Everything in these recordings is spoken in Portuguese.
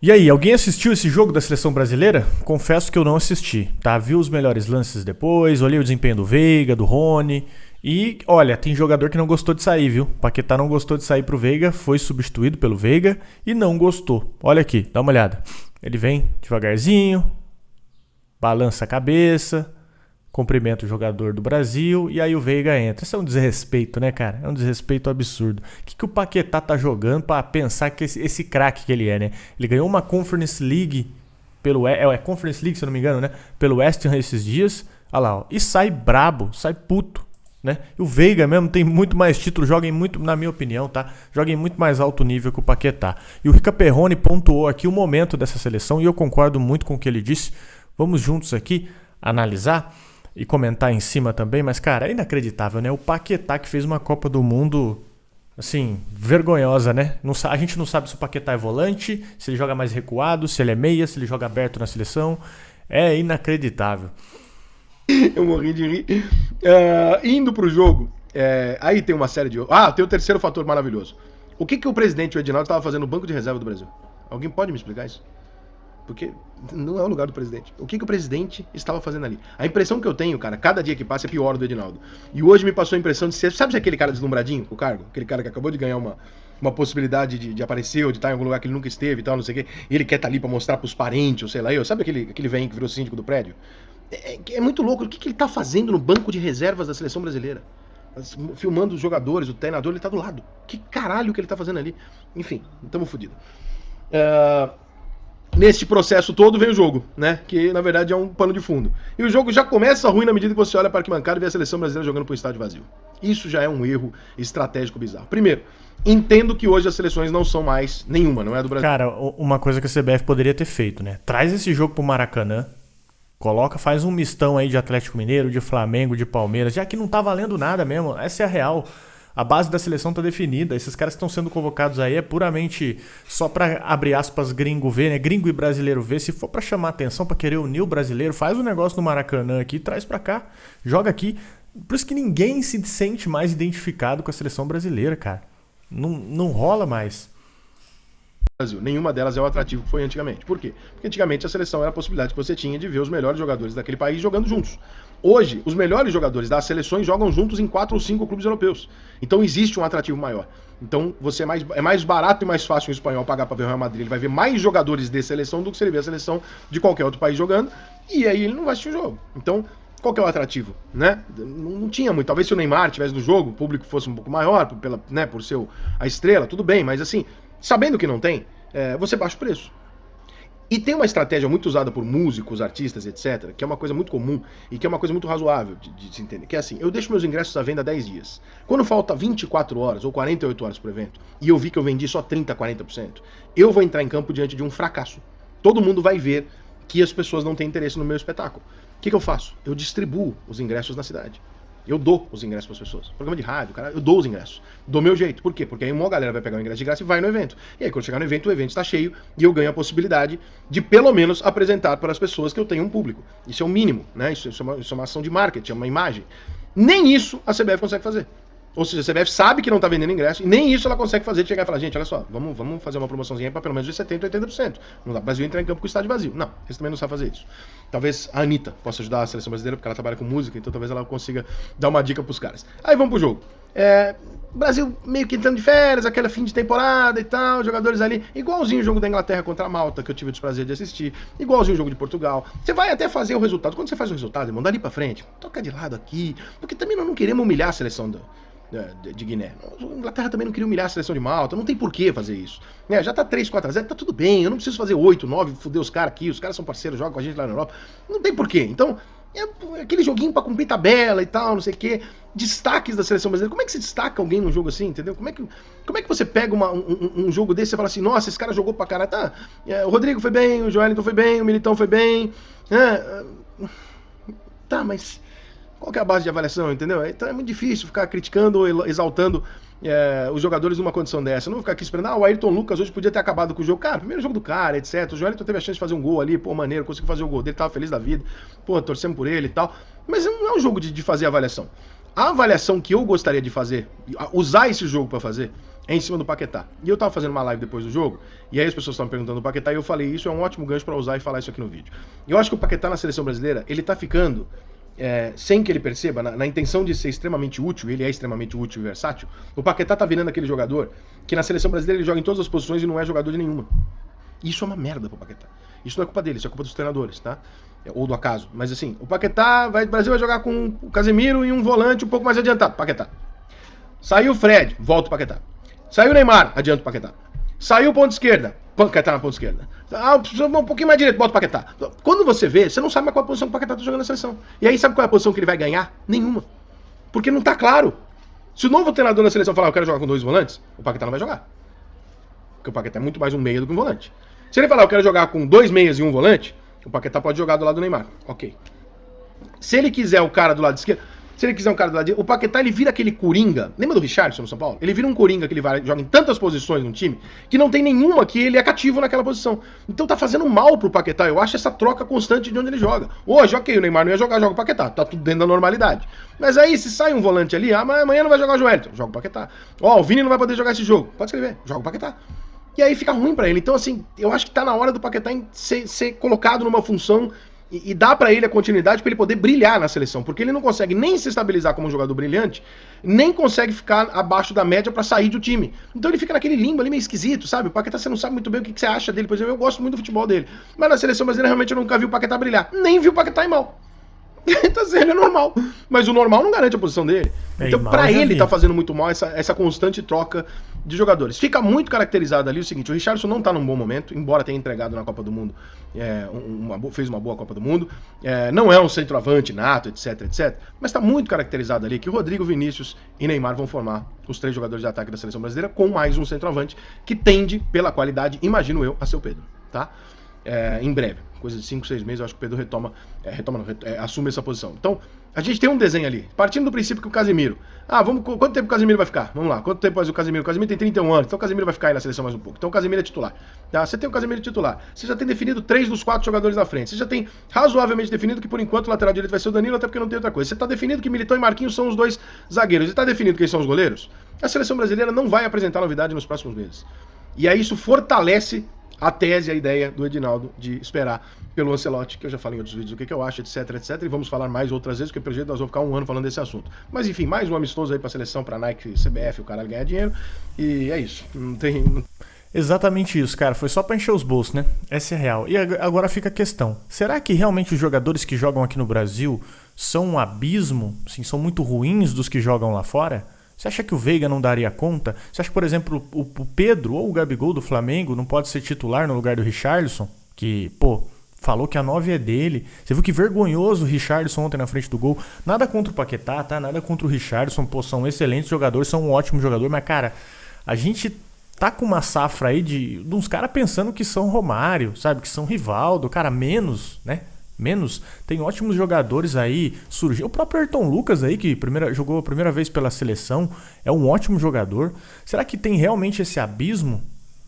E aí, alguém assistiu esse jogo da seleção brasileira? Confesso que eu não assisti, tá? Vi os melhores lances depois, olhei o desempenho do Veiga, do Rony. E olha, tem jogador que não gostou de sair, viu? Paquetá não gostou de sair pro Veiga, foi substituído pelo Veiga e não gostou. Olha aqui, dá uma olhada. Ele vem devagarzinho, balança a cabeça, cumprimenta o jogador do Brasil e aí o Veiga entra. Isso é um desrespeito, né, cara? É um desrespeito absurdo. O que o Paquetá tá jogando pra pensar que esse craque que ele é, né? Ele ganhou uma Conference League pelo... Conference League, se eu não me engano, né? Pelo West Ham esses dias. Olha lá, ó. E sai brabo, sai puto. Né? E o Veiga mesmo tem muito mais títulos, joga em muito, na minha opinião, tá? Joga em muito mais alto nível que o Paquetá. E o Rica Perrone pontuou aqui o momento dessa seleção e eu concordo muito com o que ele disse. Vamos juntos aqui analisar e comentar em cima também, mas cara, é inacreditável, né? O Paquetá que fez uma Copa do Mundo assim, vergonhosa, né? A gente não sabe se o Paquetá é volante, se ele joga mais recuado, se ele é meia, se ele joga aberto na seleção. É inacreditável. Eu morri de rir. Indo pro jogo, aí tem uma série de. Tem o terceiro fator maravilhoso. O que o presidente, o Edinaldo, estava fazendo no banco de reserva do Brasil? Alguém pode me explicar isso? Porque não é o lugar do presidente. O que o presidente estava fazendo ali? A impressão que eu tenho, cara, cada dia que passa é pior do Edinaldo. E hoje me passou a impressão de ser. Sabe aquele cara deslumbradinho com o cargo? Aquele cara que acabou de ganhar uma possibilidade de aparecer ou de estar em algum lugar que ele nunca esteve e tal, não sei o quê. E ele quer estar ali pra mostrar pros parentes, ou sei lá, sabe aquele velho que virou síndico do prédio? É muito louco. O que ele tá fazendo no banco de reservas da seleção brasileira? Filmando os jogadores, o treinador, ele tá do lado. Que caralho que ele tá fazendo ali? Enfim, tamo fodido. Neste processo todo vem o jogo, né? Que na verdade é um pano de fundo. E o jogo já começa ruim na medida que você olha para a arquibancada e vê a seleção brasileira jogando para o estádio vazio. Isso já é um erro estratégico bizarro. Primeiro, entendo que hoje as seleções não são mais nenhuma, não é do Brasil. Cara, uma coisa que a CBF poderia ter feito, né? Traz esse jogo pro Maracanã, faz um mistão aí de Atlético Mineiro, de Flamengo, de Palmeiras, já que não tá valendo nada mesmo, essa é a real. A base da seleção tá definida, esses caras que estão sendo convocados aí é puramente só pra, abrir aspas, gringo ver, né? Gringo e brasileiro ver, se for pra chamar atenção, pra querer unir o brasileiro, faz um negócio no Maracanã aqui, traz pra cá, joga aqui. Por isso que ninguém se sente mais identificado com a seleção brasileira, cara. Não rola mais. Brasil. Nenhuma delas é o atrativo que foi antigamente. Por quê? Porque antigamente a seleção era a possibilidade que você tinha de ver os melhores jogadores daquele país jogando juntos. Hoje, os melhores jogadores das seleções jogam juntos em 4 ou 5 clubes europeus. Então existe um atrativo maior. Então é mais barato e mais fácil um espanhol pagar para ver o Real Madrid. Ele vai ver mais jogadores de seleção do que se ele ver a seleção de qualquer outro país jogando. E aí ele não vai assistir o jogo. Então, qual que é o atrativo? Né? Não tinha muito. Talvez se o Neymar tivesse no jogo, o público fosse um pouco maior, por ser a estrela, tudo bem. Mas assim, sabendo que não tem, você baixa o preço. E tem uma estratégia muito usada por músicos, artistas, etc., que é uma coisa muito comum e que é uma coisa muito razoável de se entender. Que é assim, eu deixo meus ingressos à venda 10 dias. Quando falta 24 horas ou 48 horas pro evento, e eu vi que eu vendi só 30, 40%, eu vou entrar em campo diante de um fracasso. Todo mundo vai ver que as pessoas não têm interesse no meu espetáculo. O que eu faço? Eu distribuo os ingressos na cidade. Eu dou os ingressos para as pessoas. Programa de rádio, cara, eu dou os ingressos. Do meu jeito. Por quê? Porque aí uma galera vai pegar o ingresso de graça e vai no evento. E aí quando chegar no evento, o evento está cheio e eu ganho a possibilidade de pelo menos apresentar para as pessoas que eu tenho um público. Isso é o mínimo, né? Isso é uma ação de marketing, é uma imagem. Nem isso a CBF consegue fazer. Ou seja, a CBF sabe que não está vendendo ingresso e nem isso ela consegue fazer de chegar e falar, gente, olha só, vamos fazer uma promoçãozinha para pelo menos de 70%, 80%. Não dá para o Brasil entrar em campo com o estádio vazio. Não, eles também não sabem fazer isso. Talvez a Anitta possa ajudar a seleção brasileira, porque ela trabalha com música, então talvez ela consiga dar uma dica pros caras. Aí vamos pro jogo. Brasil meio que entrando de férias, aquela fim de temporada e tal, jogadores ali, igualzinho o jogo da Inglaterra contra a Malta, que eu tive o desprazer de assistir, igualzinho o jogo de Portugal. Você vai até fazer o resultado. Quando você faz o resultado, irmão, dali pra frente, toca de lado aqui, porque também nós não queremos humilhar a seleção de Guiné. A Inglaterra também não queria humilhar a seleção de Malta, não tem por que fazer isso. Já tá 3, 4-0, tá tudo bem, eu não preciso fazer 8, 9, fuder os caras aqui, os caras são parceiros, jogam com a gente lá na Europa. Não tem por quê. Então, aquele joguinho pra cumprir tabela e tal, não sei o quê. Destaques da seleção brasileira. Como é que se destaca alguém num jogo assim, entendeu? Como é que você pega um jogo desse e fala assim, nossa, esse cara jogou pra caralho. Tá, o Rodrigo foi bem, o Joelinton foi bem, o Militão foi bem. Tá, mas qual que é a base de avaliação, entendeu? Então é muito difícil ficar criticando ou exaltando os jogadores numa condição dessa. Eu não vou ficar aqui esperando, o Ayrton Lucas hoje podia ter acabado com o jogo. Cara, primeiro jogo do cara, etc. O Joelinton teve a chance de fazer um gol ali, pô, maneiro, conseguiu fazer o gol dele, tava feliz da vida, pô, torcemos por ele e tal. Mas não é um jogo de fazer avaliação. A avaliação que eu gostaria de fazer, usar esse jogo pra fazer, em cima do Paquetá. E eu tava fazendo uma live depois do jogo, e aí as pessoas estavam perguntando do Paquetá, e eu falei, isso é um ótimo gancho para usar e falar isso aqui no vídeo. Eu acho que o Paquetá na seleção brasileira, ele tá ficando, sem que ele perceba, na intenção de ser extremamente útil, ele é extremamente útil e versátil, o Paquetá tá virando aquele jogador que na seleção brasileira ele joga em todas as posições e não é jogador de nenhuma. Isso é uma merda pro Paquetá. Isso não é culpa dele, isso é culpa dos treinadores, tá? Ou do acaso. Mas assim, o Paquetá, o Brasil vai jogar com o Casemiro e um volante um pouco mais adiantado, Paquetá. Saiu o Fred, volta o Paquetá. Saiu o Neymar, adianta o Paquetá. Saiu o ponto esquerda, Paquetá na ponta esquerda. Precisa um pouquinho mais direito, bota o Paquetá. Quando você vê, você não sabe mais qual a posição que o Paquetá tá jogando na seleção. E aí sabe qual é a posição que ele vai ganhar? Nenhuma. Porque não tá claro. Se o novo treinador da seleção falar, eu quero jogar com 2 volantes, o Paquetá não vai jogar. Porque o Paquetá é muito mais um meia do que um volante. Se ele falar, eu quero jogar com 2 meias e um volante, o Paquetá pode jogar do lado do Neymar. Ok. Se ele quiser o cara do lado esquerdo, se ele quiser um cara do lado direito, o Paquetá ele vira aquele coringa. Lembra do Richarlison no São Paulo? Ele vira um coringa que ele joga em tantas posições no time que não tem nenhuma que ele é cativo naquela posição. Então tá fazendo mal pro Paquetá. Eu acho essa troca constante de onde ele joga. Hoje, ok, o Neymar não ia joga o Paquetá. Tá tudo dentro da normalidade. Mas aí, se sai um volante ali, amanhã não vai jogar o Joelito, joga o Paquetá. O Vini não vai poder jogar esse jogo. Pode escrever, joga o Paquetá. E aí fica ruim pra ele. Então, assim, eu acho que tá na hora do Paquetá ser colocado numa função e dá pra ele a continuidade pra ele poder brilhar na seleção. Porque ele não consegue nem se estabilizar como um jogador brilhante, nem consegue ficar abaixo da média pra sair do time. Então ele fica naquele limbo ali meio esquisito, sabe? O Paquetá, você não sabe muito bem o que você acha dele. Por exemplo, eu gosto muito do futebol dele. Mas na seleção brasileira, realmente, eu nunca vi o Paquetá brilhar. Nem vi o Paquetá ir mal. Então, assim, ele é normal. Mas o normal não garante a posição dele. Então, pra ele, tá fazendo muito mal essa constante troca de jogadores. Fica muito caracterizado ali o seguinte: o Richarlison não tá num bom momento, embora tenha entregado na Copa do Mundo, fez uma boa Copa do Mundo. Não é um centroavante nato, etc, etc. Mas tá muito caracterizado ali que o Rodrigo, Vinícius e Neymar vão formar os 3 jogadores de ataque da seleção brasileira, com mais um centroavante que tende, pela qualidade, imagino eu, a ser o Pedro, tá? Em breve, coisa de 5, 6 meses, eu acho que o Pedro assume essa posição. Então, a gente tem um desenho ali, partindo do princípio que o Casemiro, quanto tempo o Casemiro vai ficar? Vamos lá, quanto tempo faz o Casemiro? O Casemiro tem 31 anos, então o Casemiro vai ficar aí na seleção mais um pouco. Então o Casemiro é titular. Tá? Você tem o Casemiro titular, você já tem definido 3 dos 4 jogadores da frente, você já tem razoavelmente definido que por enquanto o lateral direito vai ser o Danilo, até porque não tem outra coisa. Você tá definido que Militão e Marquinhos são os 2 zagueiros, e tá definido quem são os goleiros? A seleção brasileira não vai apresentar novidade nos próximos meses. E aí isso fortalece a tese, a ideia do Edinaldo de esperar pelo Ancelotti, que eu já falei em outros vídeos o que eu acho, etc, etc, e vamos falar mais outras vezes, porque pelo jeito nós vamos ficar um ano falando desse assunto. Mas enfim, mais um amistoso aí pra seleção, pra Nike, CBF, o caralho ganhar dinheiro, e é isso. Não tem... Exatamente isso, cara. Foi só pra encher os bolsos, né? Essa é real. E agora fica a questão. Será que realmente os jogadores que jogam aqui no Brasil são um abismo? Assim, são muito ruins dos que jogam lá fora? Você acha que o Veiga não daria conta? Você acha que, por exemplo, o Pedro ou o Gabigol do Flamengo não pode ser titular no lugar do Richarlison? Que, falou que a 9 é dele. Você viu que vergonhoso o Richarlison ontem na frente do gol. Nada contra o Paquetá, tá? Nada contra o Richarlison. São excelentes jogadores, são um ótimo jogador. Mas, cara, a gente tá com uma safra aí de uns caras pensando que são Romário, sabe? Que são Rivaldo. Cara, menos, né? Tem ótimos jogadores aí surgiu. O próprio Ayrton Lucas aí, que jogou a primeira vez pela seleção, é um ótimo jogador. Será que tem realmente esse abismo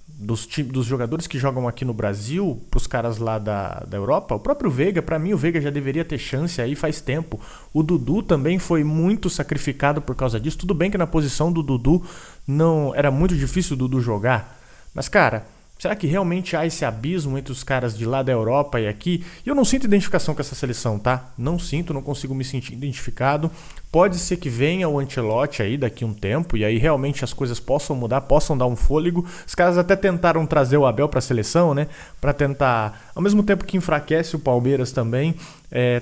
dos jogadores que jogam aqui no Brasil pros caras lá da Europa? O próprio Veiga, pra mim o Veiga já deveria ter chance aí faz tempo. O Dudu também foi muito sacrificado por causa disso. Tudo bem que na posição do Dudu não era muito difícil o Dudu jogar, mas cara, será que realmente há esse abismo entre os caras de lá da Europa e aqui? E eu não sinto identificação com essa seleção, tá? Não consigo me sentir identificado. Pode ser que venha o Ancelotti aí daqui a um tempo e aí realmente as coisas possam mudar, possam dar um fôlego. Os caras até tentaram trazer o Abel pra seleção, né? Pra tentar, ao mesmo tempo que enfraquece o Palmeiras também,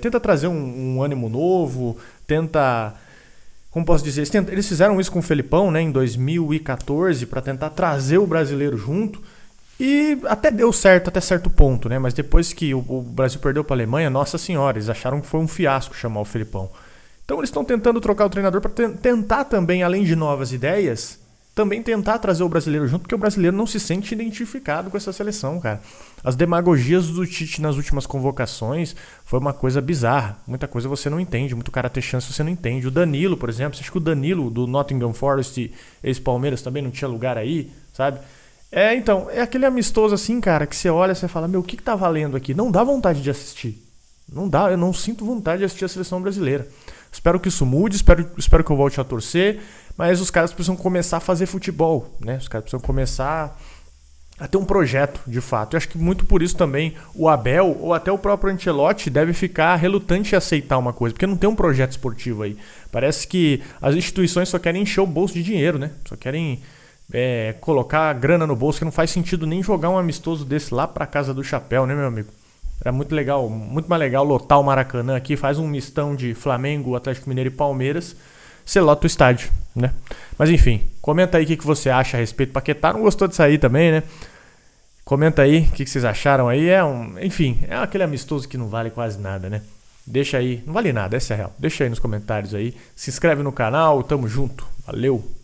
tenta trazer um ânimo novo, tenta... Como posso dizer? Eles fizeram isso com o Felipão, né? Em 2014, pra tentar trazer o brasileiro junto. E até deu certo, até certo ponto, né? Mas depois que o Brasil perdeu para a Alemanha, nossa senhora, eles acharam que foi um fiasco chamar o Felipão. Então eles estão tentando trocar o treinador para tentar também, além de novas ideias, também tentar trazer o brasileiro junto, porque o brasileiro não se sente identificado com essa seleção, cara. As demagogias do Tite nas últimas convocações foi uma coisa bizarra. Muita coisa você não entende, muito cara ter chance você não entende. O Danilo, por exemplo, você acha que o Danilo do Nottingham Forest, ex-Palmeiras, também não tinha lugar aí, sabe? Então, é aquele amistoso assim, cara, que você olha e você fala, o que tá valendo aqui? Não dá vontade de assistir. Não dá, eu não sinto vontade de assistir a seleção brasileira. Espero que isso mude, espero que eu volte a torcer, mas os caras precisam começar a fazer futebol, né? Os caras precisam começar a ter um projeto, de fato. Eu acho que muito por isso também o Abel ou até o próprio Ancelotti deve ficar relutante em aceitar uma coisa, porque não tem um projeto esportivo aí. Parece que as instituições só querem encher o bolso de dinheiro, né? Só querem colocar grana no bolso, que não faz sentido nem jogar um amistoso desse lá pra Casa do Chapéu, né, meu amigo? Era muito legal, muito mais legal lotar o Maracanã aqui, faz um mistão de Flamengo, Atlético Mineiro e Palmeiras, você lota o estádio, né? Mas enfim, comenta aí o que você acha a respeito. Paquetá não gostou de sair também, né? Comenta aí o que vocês acharam aí. Enfim, é aquele amistoso que não vale quase nada, né? Deixa aí, não vale nada, essa é a real. Deixa aí nos comentários aí. Se inscreve no canal, tamo junto. Valeu!